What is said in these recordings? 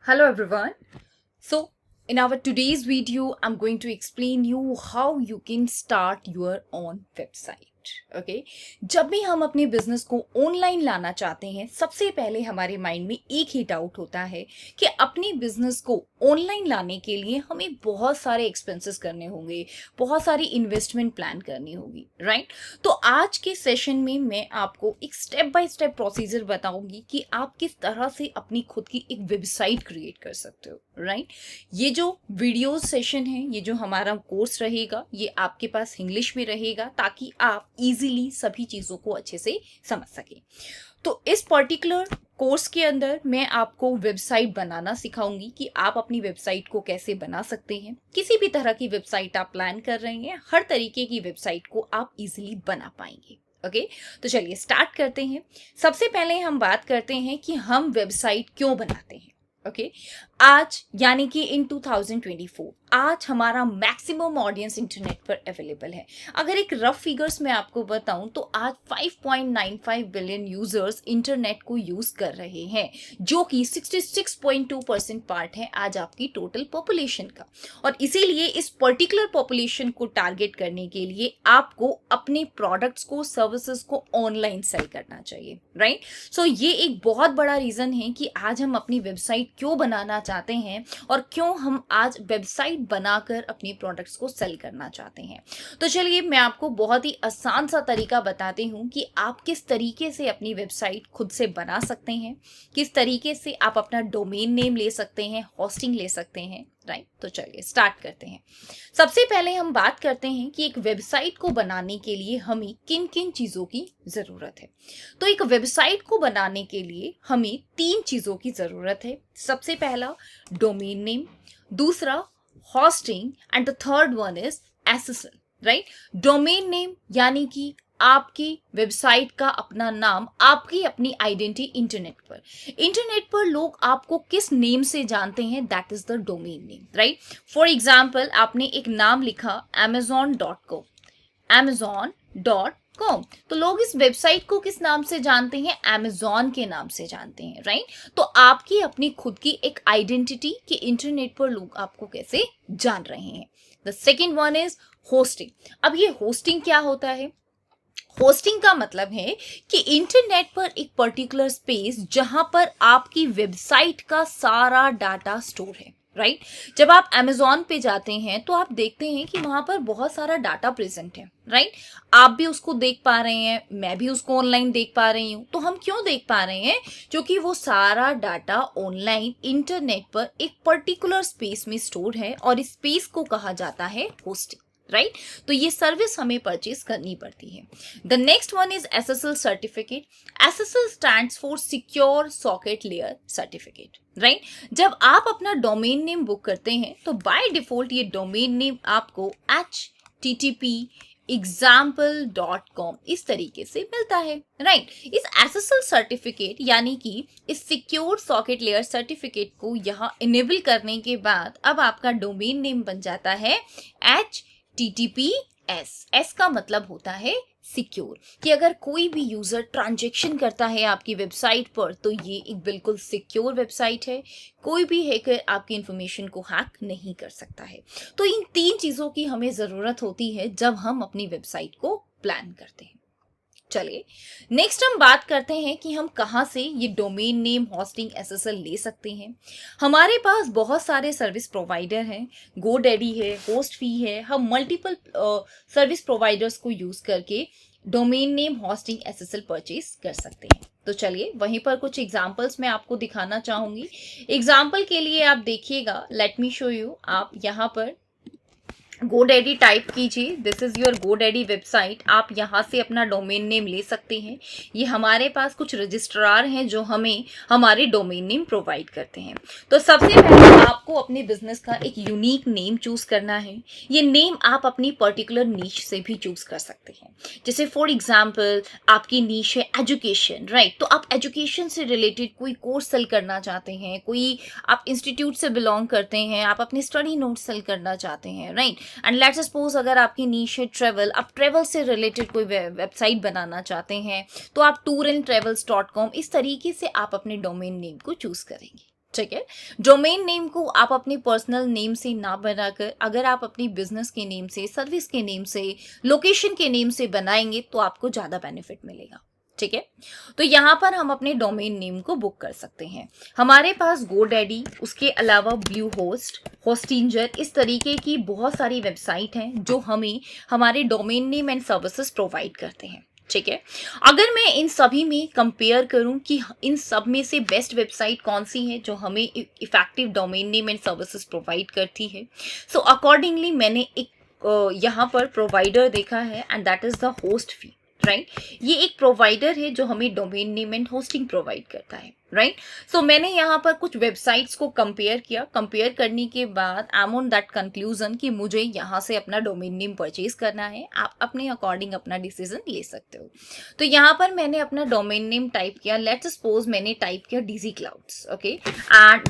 Hello everyone. So in our today's video, I'm going to explain you how you can start your own website. Okay जब भी हम अपने business को online लाना चाहते हैं, सबसे पहले हमारे माइंड में एक ही डाउट होता है कि अपने बिजनेस को ऑनलाइन लाने के लिए हमें बहुत सारे एक्सपेंसेस करने होंगे, बहुत सारी इन्वेस्टमेंट प्लान करनी होगी, राइट? तो आज के सेशन में मैं आपको एक स्टेप बाय स्टेप प्रोसीजर बताऊंगी कि आप किस तरह से अपनी खुद की एक वेबसाइट क्रिएट कर सकते हो, राइट? ये जो वीडियो सेशन है, ये जो हमारा कोर्स रहेगा, ये आपके पास इंग्लिश में रहेगा ताकि आप इजीली सभी चीजों को अच्छे से समझ सके। तो इस पर्टिकुलर कोर्स के अंदर मैं आपको वेबसाइट बनाना सिखाऊंगी कि आप अपनी वेबसाइट को कैसे बना सकते हैं। किसी भी तरह की वेबसाइट आप प्लान कर रहे हैं, हर तरीके की वेबसाइट को आप इजीली बना पाएंगे। ओके, तो चलिए स्टार्ट करते हैं। सबसे पहले हम बात करते हैं कि हम वेबसाइट क्यों बनाते हैं। ओके, आज यानी कि इन 2024 आज हमारा मैक्सिमम ऑडियंस इंटरनेट पर अवेलेबल है। अगर एक रफ फिगर्स में आपको बताऊं तो आज 5.95 बिलियन यूजर्स इंटरनेट को यूज कर रहे हैं, जो कि 66.2% पार्ट है आज आपकी टोटल पॉपुलेशन का। और इसीलिए इस पर्टिकुलर पॉपुलेशन को टारगेट करने के लिए आपको अपने प्रोडक्ट्स को, सर्विसेज को ऑनलाइन सेल करना चाहिए, राइट? सो ये एक बहुत बड़ा रीजन है कि आज हम अपनी वेबसाइट क्यों बनाना चाहते हैं और क्यों हम आज वेबसाइट बनाकर अपने प्रोडक्ट्स को सेल करना चाहते हैं। तो चलिए मैं आपको बहुत ही आसान सा तरीका बताती हूँ कि आप किस तरीके से अपनी वेबसाइट खुद से बना सकते हैं, किस तरीके से आप अपना डोमेन नेम ले सकते हैं, होस्टिंग ले सकते हैं, राइट? तो चलिए स्टार्ट करते हैं। सबसे पहले हम बात करते हैं कि एक वेबसाइट को बनाने के लिए हमें किन किन चीजों की जरूरत है। तो एक वेबसाइट को बनाने के लिए हमें 3 चीजों की जरूरत है। सबसे पहला डोमेन नेम, दूसरा hoisting and the third one is SSL, right? Domain name यानी कि आपकी वेबसाइट का अपना नाम, आपकी अपनी आइडेंटिटी इंटरनेट पर लोग आपको किस नेम से जानते हैं, that is the domain name, right? For example आपने एक नाम लिखा amazon.com, amazon.com, तो लोग इस वेबसाइट को किस नाम से जानते हैं? Amazon के नाम से जानते हैं, राइट? तो आपकी अपनी खुद की एक आइडेंटिटी कि इंटरनेट पर लोग आपको कैसे जान रहे हैं। The second one is hosting. अब ये होस्टिंग क्या होता है? होस्टिंग का मतलब है कि इंटरनेट पर एक पर्टिकुलर स्पेस जहां पर आपकी वेबसाइट का सारा डाटा स्टोर है, राइट? जब आप Amazon पे जाते हैं तो आप देखते हैं कि वहां पर बहुत सारा डाटा प्रेजेंट है, राइट? आप भी उसको देख पा रहे हैं, मैं भी उसको ऑनलाइन देख पा रही हूं। तो हम क्यों देख पा रहे हैं? क्योंकि वो सारा डाटा ऑनलाइन इंटरनेट पर एक पर्टिकुलर स्पेस में स्टोर है और इस स्पेस को कहा जाता है होस्टिंग, राइट? तो ये सर्विस हमें परचेज करनी पड़ती है। The next one is SSL certificate. SSL stands for secure socket layer certificate, right? जब आप अपना डोमेन नेम बुक करते हैं तो बाय डिफॉल्ट ये डोमेन नेम आपको http example.com इस तरीके से मिलता है, राइट? इस एसएसएल सर्टिफिकेट यानी कि इस सिक्योर सॉकेट लेयर सर्टिफिकेट को यहाँ इनेबल करने के बाद अब आपका डोमेन नेम बन जाता है HTTPS। S का मतलब होता है सिक्योर, कि अगर कोई भी यूजर ट्रांजैक्शन करता है आपकी वेबसाइट पर तो ये एक बिल्कुल सिक्योर वेबसाइट है, कोई भी हैकर आपकी इंफॉर्मेशन को हैक नहीं कर सकता है। तो इन 3 चीजों की हमें जरूरत होती है जब हम अपनी वेबसाइट को प्लान करते हैं। चलिए नेक्स्ट हम बात करते हैं कि हम कहाँ से ये डोमेन नेम, होस्टिंग, एसएसएल ले सकते हैं। हमारे पास बहुत सारे सर्विस प्रोवाइडर हैं, GoDaddy है, होस्टफी है। हम मल्टीपल सर्विस प्रोवाइडर्स को यूज करके domain name, hosting, SSL purchase कर सकते हैं। तो चलिए वहीं पर कुछ एग्जांपल्स मैं आपको दिखाना चाहूंगी। एग्जांपल के लिए आप देखिएगा, लेट मी शो यू। आप यहाँ पर GoDaddy टाइप कीजिए, this is your GoDaddy website. आप यहाँ से अपना डोमेन नेम ले सकते हैं। ये हमारे पास कुछ रजिस्ट्रार हैं जो हमें हमारे डोमेन नेम प्रोवाइड करते हैं। तो सबसे पहले आपको अपने बिजनेस का एक यूनिक नेम चूज करना है। ये नेम आप अपनी पर्टिकुलर नीश से भी चूज कर सकते हैं। जैसे फॉर एग्जाम्पल आपकी नीश है एजुकेशन, राइट? तो आप एजुकेशन से रिलेटेड कोई कोर्स सेल करना चाहते हैं, कोई आप इंस्टीट्यूट से बिलोंग करते हैं, आप अपने स्टडी नोट सेल करना चाहते हैं, राइट? एंड लेट्स सपोज अगर आपकी नीश है ट्रेवल, आप ट्रेवल से रिलेटेड कोई वेबसाइट बनाना चाहते हैं तो आप touranddtravels.com इस तरीके से आप अपने डोमेन नेम को चूज करेंगे। ठीक है, डोमेन नेम को आप अपने पर्सनल नेम से ना बनाकर अगर आप अपनी बिजनेस के नेम से, सर्विस के नेम से, लोकेशन के नेम से बनाएंगे तो आपको ज़्यादा बेनिफिट मिलेगा। ठीक है, तो यहाँ पर हम अपने डोमेन नेम को बुक कर सकते हैं। हमारे पास GoDaddy, उसके अलावा ब्लू होस्ट, होस्टिंजर, इस तरीके की बहुत सारी वेबसाइट हैं जो हमें हमारे domain name and services provide करते हैं। ठीक है, अगर मैं इन सभी में कंपेयर करूं कि इन सब में से बेस्ट वेबसाइट कौन सी है जो हमें affective domain name and services provide करती है, सो अकॉर्डिंगली मैंने एक यहाँ पर प्रोवाइडर देखा है एंड दैट इज द होस्टफी। राइट, ये एक प्रोवाइडर है जो हमें domain name and hosting provide करता है। राइट, सो मैंने यहाँ पर कुछ वेबसाइट्स को कंपेयर किया। कंपेयर करने के बाद I am on that conclusion कि मुझे यहाँ से अपना डोमेन नेम परचेज करना है। आप अपने अकॉर्डिंग अपना डिसीजन ले सकते हो। तो यहाँ पर मैंने अपना डोमेन नेम टाइप किया। लेट्स सपोज मैंने टाइप किया DZ Clouds, okay, and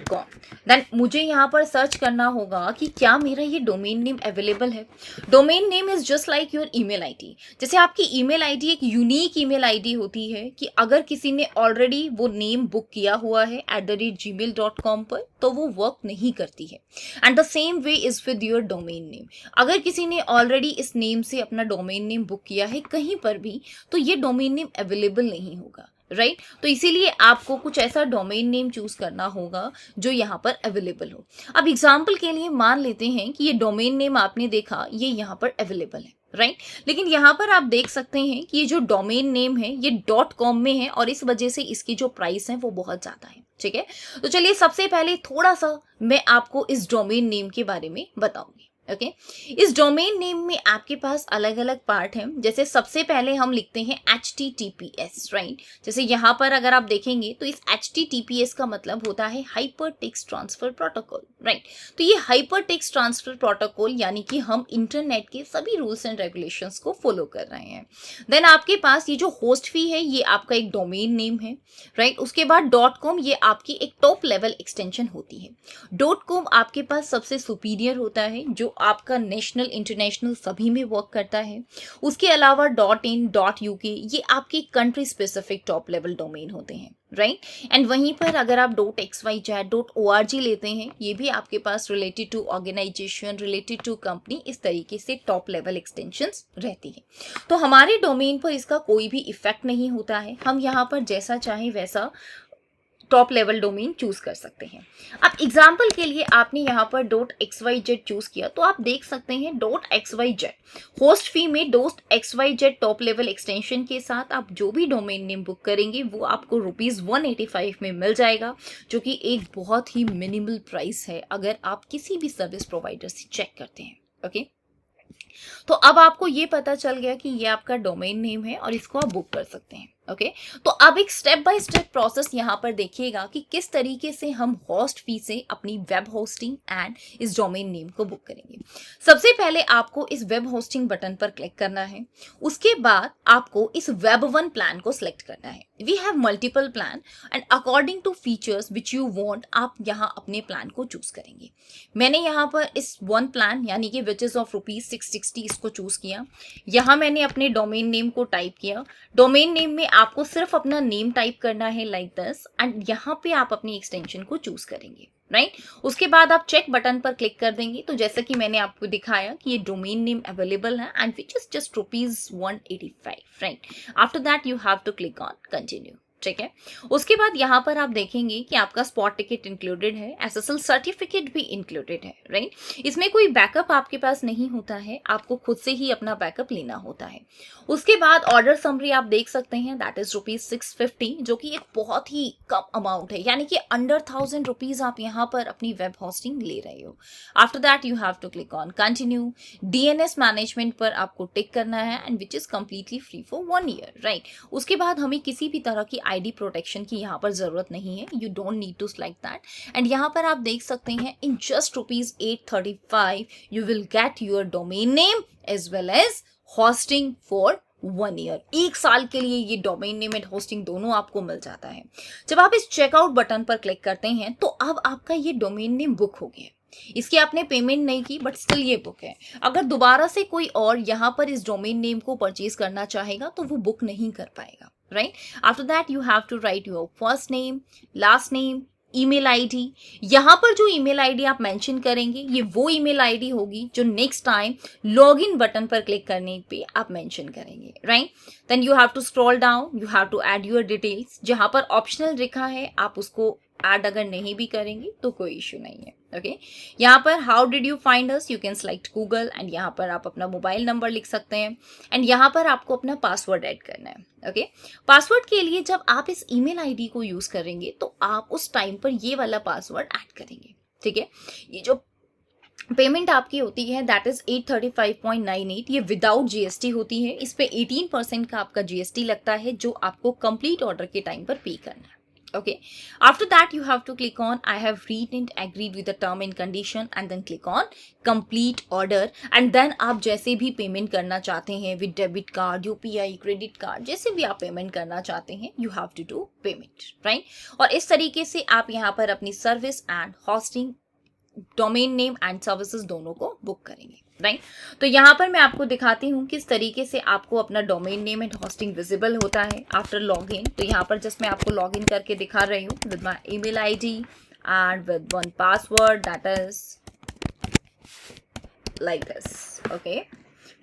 .com। Then मुझे यहाँ पर सर्च करना होगा कि क्या मेरा ये डोमेन नेम अवेलेबल है। Domain name is just like your email ID. जैसे आपकी ईमेल आईडी एक यूनिक ईमेल आईडी होती है कि अगर किसी ने ऑलरेडी वो नेम बुक किया हुआ है @gmail.com पर तो वो वर्क नहीं करती है। And the same way is with your domain name. अगर किसी ने ऑलरेडी इस नेम से अपना डोमेन नेम बुक किया है कहीं पर भी तो ये डोमेन नेम अवेलेबल नहीं होगा। राइट, तो इसीलिए आपको कुछ ऐसा डोमेन नेम चूज करना होगा जो यहाँ पर अवेलेबल हो। अब एग्जाम्पल के लिए मान लेते हैं कि ये डोमेन नेम आपने देखा ये यहाँ पर अवेलेबल है। राइट, लेकिन यहाँ पर आप देख सकते हैं कि ये जो डोमेन नेम है ये .com में है और इस वजह से इसकी जो प्राइस है वो बहुत ज़्यादा है। ठीक है, तो चलिए सबसे पहले थोड़ा सा मैं आपको इस डोमेन नेम के बारे में बताऊंगी। ओके, इस डोमेन नेम में आपके पास अलग अलग पार्ट हैं। जैसे सबसे पहले हम लिखते हैं HTTPS। राइट, जैसे यहाँ पर अगर आप देखेंगे तो इस HTTPS का मतलब होता है hyper text transfer protocol. Right, तो ये हाइपर टेक्स्ट ट्रांसफर प्रोटोकॉल यानी कि हम इंटरनेट के सभी रूल्स एंड रेगुलेशंस को फॉलो कर रहे हैं। देन आपके पास ये जो होस्ट फी है ये आपका एक डोमेन नेम है। राइट, उसके बाद .com ये आपकी एक टॉप लेवल एक्सटेंशन होती है। .com आपके पास सबसे सुपीरियर होता है जो आपका नेशनल इंटरनेशनल सभी में वर्क करता है। उसके अलावा .in .uk ये आपके country specific top level domain होते हैं। राइट, एंड वहीं पर अगर आप .xyz .org लेते हैं ये भी आपके पास related to organisation, related to company, इस तरीके से टॉप लेवल एक्सटेंशंस रहती है। तो हमारे डोमेन पर इसका कोई भी इफेक्ट नहीं होता है। हम यहाँ पर जैसा चाहें वैसा टॉप लेवल डोमेन चूज कर सकते हैं। अब एग्जाम्पल के लिए आपने यहाँ पर .xyz चूज किया तो आप देख सकते हैं .xyz होस्ट फी में .xyz टॉप लेवल एक्सटेंशन के साथ आप जो भी डोमेन नेम बुक करेंगे वो आपको ₹185 में मिल जाएगा, जो कि एक बहुत ही मिनिमल प्राइस है अगर आप किसी भी सर्विस प्रोवाइडर से चेक करते हैं। ओके, तो अब आपको ये पता चल गया कि ये आपका डोमेन नेम है और इसको आप बुक कर सकते हैं। ओके, तो अब एक स्टेप बाय स्टेप प्रोसेस यहाँ पर देखिएगा कि किस तरीके से हम होस्ट फी से अपनी वेब होस्टिंग एंड इस डोमेन नेम को बुक करेंगे। सबसे पहले आपको इस वेब होस्टिंग बटन पर क्लिक करना है। उसके बाद आपको इस Web1 प्लान को सिलेक्ट करना है। We have multiple plan and according to features which you want आप यहाँ अपने प्लान को चूज करेंगे। मैंने यहाँ पर इस वन प्लान यानी कि विच इज ऑफ ₹660 इसको चूज किया। यहाँ मैंने अपने डोमेन नेम को टाइप किया। डोमेन नेम में आपको सिर्फ अपना नेम टाइप करना है लाइक दिस एंड यहाँ पे आप अपनी एक्सटेंशन को चूज करेंगे। राइट, उसके बाद आप चेक बटन पर क्लिक कर देंगे तो जैसा कि मैंने आपको दिखाया कि ये डोमेन नेम अवेलेबल है and which is just ₹185। Right, after that you have to click on continue. ठीक है, उसके बाद यहाँ पर आप देखेंगे कि आपका स्पॉट टिकट इंक्लूडेड है, SSL सर्टिफिकेट भी इंक्लूडेड है। राइट, इसमें कोई बैकअप आपके पास नहीं होता है, आपको खुद से ही अपना बैकअप लेना होता है। उसके बाद ऑर्डर समरी आप देख सकते हैं दैट इज ₹650, जो कि एक बहुत ही कम अमाउंट है, यानी कि अंडर ₹1000 आप यहाँ पर अपनी वेब होस्टिंग ले रहे हो। After that you have to click on continue. DNS management पर आपको टिक करना है and which is completely free for 1 year. Right, उसके बाद हमें किसी भी तरह की ID प्रोटेक्शन की यहाँ पर जरूरत नहीं है, you don't need to like that. And यहाँ पर आप देख सकते हैं in just ₹835 you will get your domain name as well as hosting for 1 year. 1 साल के लिए ये डोमेन नेम एंड होस्टिंग दोनों आपको मिल जाता है। जब आप इस चेकआउट बटन पर क्लिक करते हैं तो अब आपका ये डोमेन नेम बुक हो गया। इसकी आपने पेमेंट नहीं की बट स्टिल ये बुक है। अगर दोबारा से कोई और यहाँ पर इस डोमेन नेम को परचेज करना चाहेगा तो वो बुक नहीं कर पाएगा, right. After that you have to write your first name, last name, email ID. यहाँ पर जो ईमेल आईडी आप मेंशन करेंगे ये वो ईमेल आईडी होगी जो नेक्स्ट टाइम लॉगिन बटन पर क्लिक करने पे आप मेंशन करेंगे, right. Then you have to scroll down, you have to add your details. जहाँ पर ऑप्शनल लिखा है आप उसको ऐड अगर नहीं भी करेंगे तो कोई इश्यू नहीं है, ओके। यहाँ पर how did you find us, you can select Google and यहाँ पर आप अपना मोबाइल नंबर लिख सकते हैं एंड यहाँ पर आपको अपना पासवर्ड ऐड करना है, ओके। पासवर्ड के लिए जब आप इस ईमेल आईडी को यूज करेंगे तो आप उस टाइम पर ये वाला पासवर्ड ऐड करेंगे, ठीक है। ये जो पेमेंट आपकी होती है दैट इज 835.98, ये विदाउट जीएसटी होती है। इस पे 18% का आपका जीएसटी लगता है जो आपको कंप्लीट ऑर्डर के टाइम पर पे करना है, okay. After that you have to click on I have read and agreed with the term and condition and then click on complete order and then आप जैसे भी पेमेंट करना चाहते हैं with debit card, UPI, credit card, जैसे भी आप payment करना चाहते हैं you have to do payment, right. और इस तरीके से आप यहाँ पर अपनी service and hosting, domain name and services दोनों को बुक करेंगे, राइट। तो यहाँ पर मैं आपको दिखाती हूँ किस तरीके से आपको अपना domain name and hosting visible होता है आफ्टर लॉगिन। तो यहाँ पर जस्ट मैं आपको लॉगिन करके दिखा रही हूँ with my email ID and with one password that is like this, okay.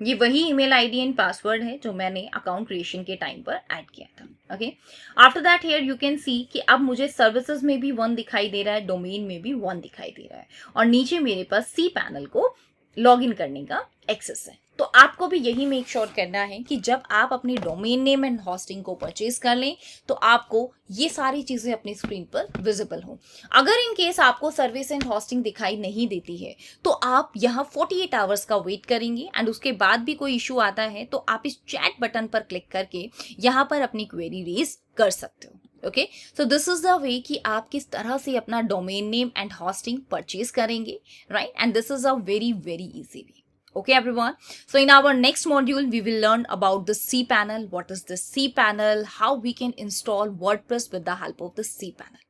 ये वही ईमेल आईडी एंड पासवर्ड है जो मैंने अकाउंट क्रिएशन के टाइम पर ऐड किया था, okay. After that here you can see कि अब मुझे सर्विसेज में भी 1 दिखाई दे रहा है, डोमेन में भी 1 दिखाई दे रहा है और नीचे मेरे पास सी पैनल को लॉगिन करने का एक्सेस है। तो आपको भी यही मेक श्योर करना है कि जब आप अपनी डोमेन नेम एंड होस्टिंग को परचेज कर लें तो आपको ये सारी चीजें अपनी स्क्रीन पर विजिबल हो। अगर इन केस आपको सर्विस एंड होस्टिंग दिखाई नहीं देती है तो आप यहाँ 48 आवर्स का वेट करेंगे एंड उसके बाद भी कोई इशू आता है तो आप इस चैट बटन पर क्लिक करके यहाँ पर अपनी क्वेरी रेज कर सकते हो, okay. So this is the way कि आप किस तरह से अपना domain name and hosting purchase करेंगे, right. And this is a very very easy way. Okay everyone, so in our next module we will learn about the cPanel. What is the cPanel, how we can install WordPress with the help of the cPanel.